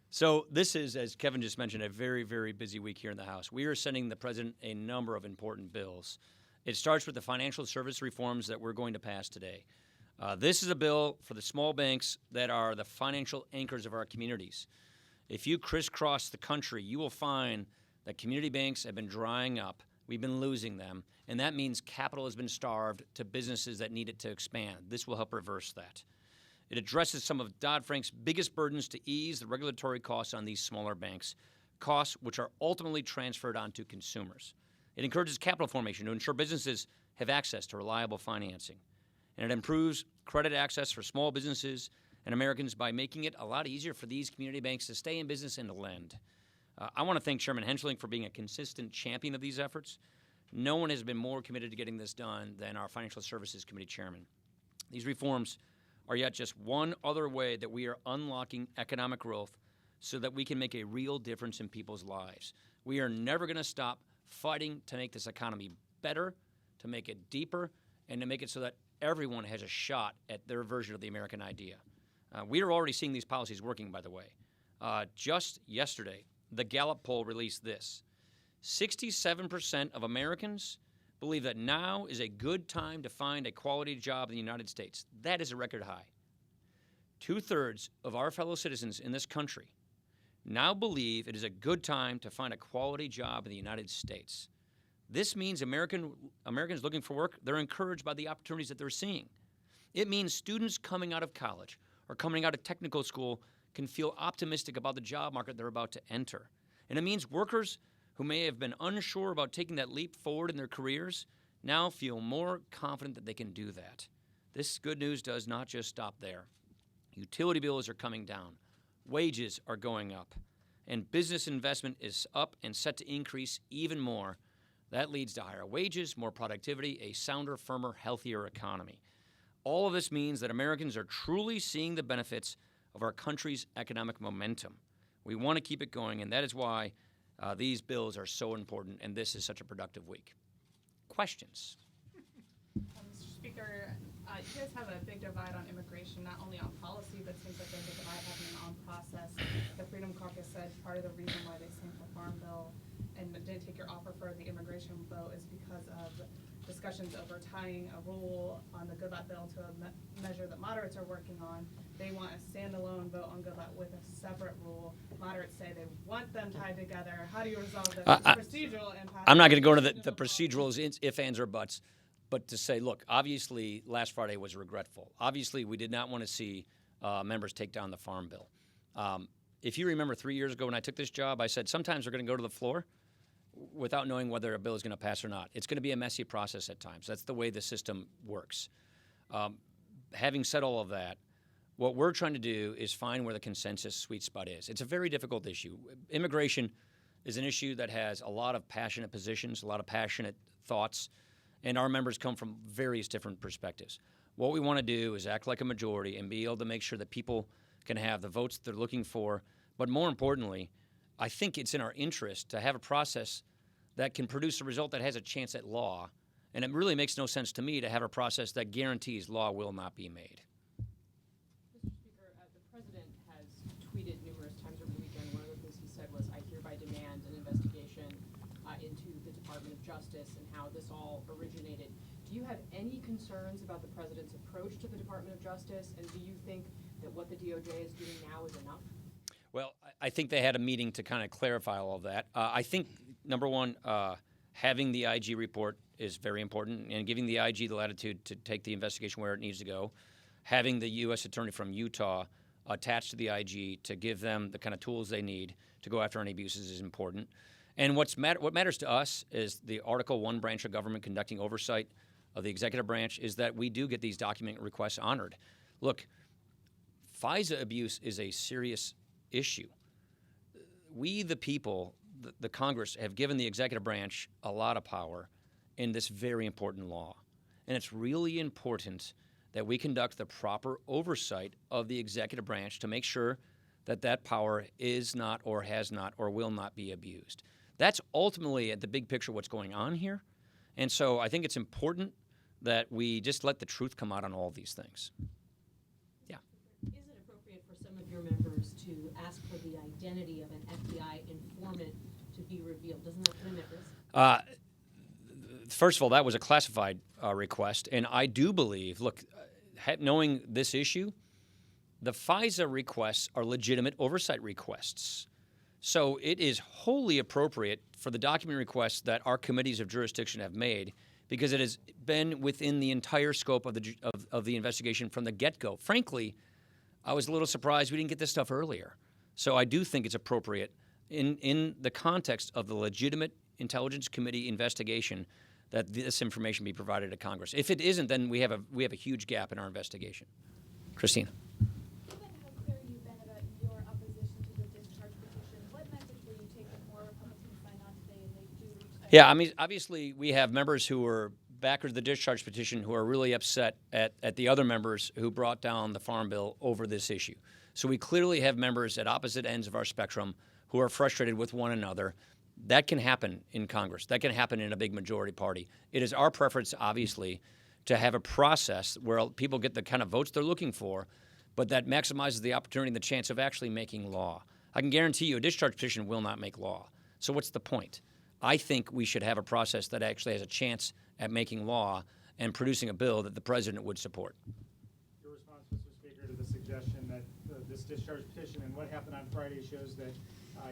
So this is, as Kevin just mentioned, a very, very busy week here in the House. We are sending the president a number of important bills. It starts with the financial service reforms that we're going to pass today. This is a bill for the small banks that are the financial anchors of our communities. If you crisscross the country, you will find that community banks have been drying up. We've been losing them, and that means capital has been starved to businesses that need it to expand. This will help reverse that. It addresses some of Dodd-Frank's biggest burdens to ease the regulatory costs on these smaller banks, costs which are ultimately transferred onto consumers. It encourages capital formation to ensure businesses have access to reliable financing. And it improves credit access for small businesses and Americans by making it a lot easier for these community banks to stay in business and to lend. I want to thank Chairman Henschling for being a consistent champion of these efforts. No one has been more committed to getting this done than our Financial Services Committee chairman. These reforms are yet just one other way that we are unlocking economic growth so that we can make a real difference in people's lives. We are never going to stop fighting to make this economy better, to make it deeper, and to make it so that everyone has a shot at their version of the American idea. We are already seeing these policies working, by the way. Just yesterday, the Gallup poll released this. 67% of Americans believe that now is a good time to find a quality job in the United States. That is a record high. 2/3 of our fellow citizens in this country now believe it is a good time to find a quality job in the United States. This means Americans looking for work, they're encouraged by the opportunities that they're seeing. It means students coming out of college or coming out of technical school can feel optimistic about the job market they're about to enter. And it means workers who may have been unsure about taking that leap forward in their careers now feel more confident that they can do that. This good news does not just stop there. Utility bills are coming down, wages are going up, and business investment is up and set to increase even more. That leads to higher wages, more productivity, a sounder, firmer, healthier economy. All of this means that Americans are truly seeing the benefits of our country's economic momentum. We want to keep it going, and that is why these bills are so important, and this is such a productive week. Questions? Mr. Speaker, you guys have a big divide on immigration, not only on policy, but seems like there's a divide happening on process. The Freedom Caucus said part of the reason why they sank the Farm Bill and didn't take your offer for the immigration vote is because of discussions over tying a rule on the Goodlatte bill to a measure that moderates are working on. They want a standalone vote on Goodlatte with a separate rule. Moderates say they want them tied together. How do you resolve this? Procedural impact. I'm not going to go into the procedurals, ifs, ands, or buts, but to say, look, obviously last Friday was regretful. Obviously, we did not want to see members take down the Farm Bill. If you remember 3 years ago when I took this job, I said sometimes we're going to go to the floor without knowing whether a bill is going to pass or not. It's going to be a messy process at times. That's the way the system works. Having said all of that, what we're trying to do is find where the consensus sweet spot is. It's a very difficult issue. Immigration is an issue that has a lot of passionate positions, a lot of passionate thoughts, and our members come from various different perspectives. What we want to do is act like a majority and be able to make sure that people can have the votes they're looking for. But more importantly, I think it's in our interest to have a process that can produce a result that has a chance at law. And it really makes no sense to me to have a process that guarantees law will not be made. Mr. Speaker, the President has tweeted numerous times over the weekend. One of the things he said was, I hereby demand an investigation into the Department of Justice and how this all originated. Do you have any concerns about the President's approach to the Department of Justice? And do you think that what the DOJ is doing now is enough? Well, I think they had a meeting to kind of clarify all of that. I think, number one, having the IG report is very important, and giving the IG the latitude to take the investigation where it needs to go. Having the U.S. Attorney from Utah attached to the IG to give them the kind of tools they need to go after any abuses is important. And what matters to us is the Article 1 branch of government conducting oversight of the executive branch is that we do get these document requests honored. Look, FISA abuse is a serious issue. We, the people, the Congress, have given the executive branch a lot of power in this very important law. And it's really important that we conduct the proper oversight of the executive branch to make sure that that power is not or has not or will not be abused. That's ultimately, at the big picture, what's going on here. And so I think it's important that we just let the truth come out on all these things. Yeah. Is it appropriate for some of your members to for the identity of an FBI informant to be revealed? Doesn't that put him at risk? First of all, that was a classified request, and I do believe, look, knowing this issue, the FISA requests are legitimate oversight requests. So it is wholly appropriate for the document requests that our committees of jurisdiction have made, because it has been within the entire scope of the investigation from the get-go. Frankly, I was a little surprised we didn't get this stuff earlier. So I do think it's appropriate in the context of the legitimate Intelligence Committee investigation that this information be provided to Congress. If it isn't, then we have a huge gap in our investigation. Christina. Given how clear you've been about your opposition to the discharge petition, what message will you take if more Republicans sign on today and they do reach that? Yeah, I mean, obviously we have members who are backers of the discharge petition who are really upset at the other members who brought down the Farm Bill over this issue. So we clearly have members at opposite ends of our spectrum who are frustrated with one another. That can happen in Congress. That can happen in a big majority party. It is our preference, obviously, to have a process where people get the kind of votes they're looking for, but that maximizes the opportunity and the chance of actually making law. I can guarantee you a discharge petition will not make law. So what's the point? I think we should have a process that actually has a chance at making law and producing a bill that the president would support. Your response, Mr. Speaker, to the suggestion that this discharge petition and what happened on Friday shows that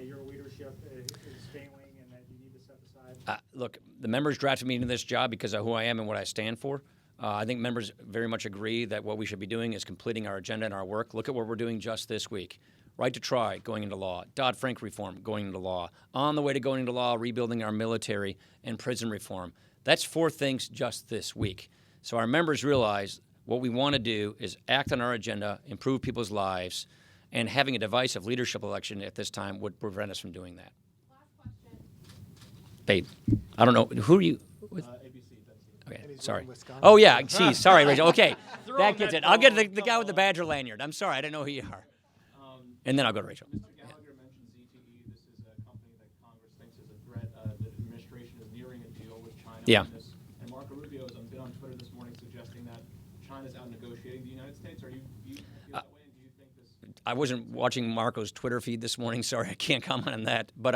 your leadership is failing and that you need to step aside? Look, the members drafted me into this job because of who I am and what I stand for. I think members very much agree that what we should be doing is completing our agenda and our work. Look at what we're doing just this week. Right to try, going into law. Dodd-Frank reform, going into law. On the way to going into law, rebuilding our military and prison reform. That's 4 things just this week. So our members realize what we want to do is act on our agenda, improve people's lives, and having a divisive leadership election at this time would prevent us from doing that. Last question. Babe, I don't know. Who are you with? ABC, Okay, And he's sorry. from Wisconsin. Oh, yeah, geez, sorry, Rachel. Okay, that gets it. I'll get the guy with the Badger lanyard. I'm sorry, I didn't know who you are. And then I'll go to Rachel. Mr. Gallagher mentions ZTE. This is a company that Congress thinks is a threat. The administration is nearing a deal with China Yeah. on this. And Marco Rubio has been on Twitter this morning suggesting that China's out negotiating the United States. Do you feel that way? And do you think this? I wasn't watching Marco's Twitter feed this morning. Sorry, I can't comment on that. But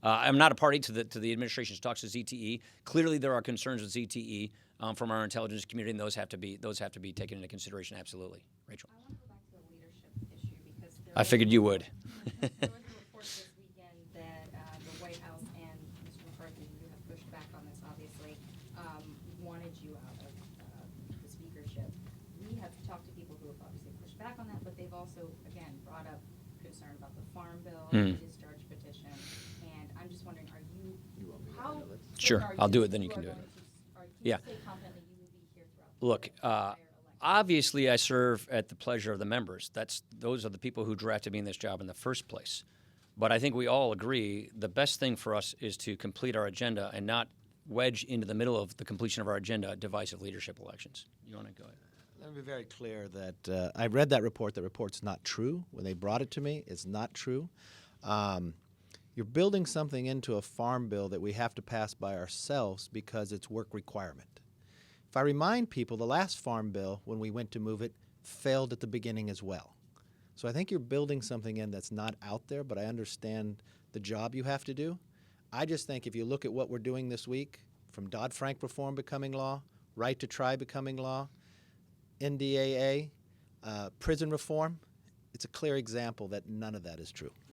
I'm not a party to the administration's talks to ZTE. Clearly, there are concerns with ZTE from our intelligence community, and those have to be taken into consideration. Absolutely, Rachel. I want to go back to the leadership issue because I figured you would. There was a report this weekend that the White House and Mr. McCarthy, who have pushed back on this obviously, wanted you out of the speakership. We have talked to people who have obviously pushed back on that, but they've also, again, brought up concern about the Farm Bill, the discharge petition, and I'm just wondering, are you, how Sure, certain are I'll do you it, then you that can are do it. going to- are you Yeah. say confidently you will be here throughout Look, the entire election? obviously, I serve at the pleasure of the members. Those are the people who drafted me in this job in the first place. But I think we all agree the best thing for us is to complete our agenda and not wedge into the middle of the completion of our agenda divisive leadership elections. You want to go ahead? Let me be very clear that I read that report. That report's not true. When they brought it to me, it's not true. You're building something into a farm bill that we have to pass by ourselves because it's work requirement. If I remind people, the last farm bill, when we went to move it, failed at the beginning as well. So I think you're building something in that's not out there, but I understand the job you have to do. I just think if you look at what we're doing this week, from Dodd-Frank reform becoming law, right to try becoming law, NDAA, prison reform, it's a clear example that none of that is true.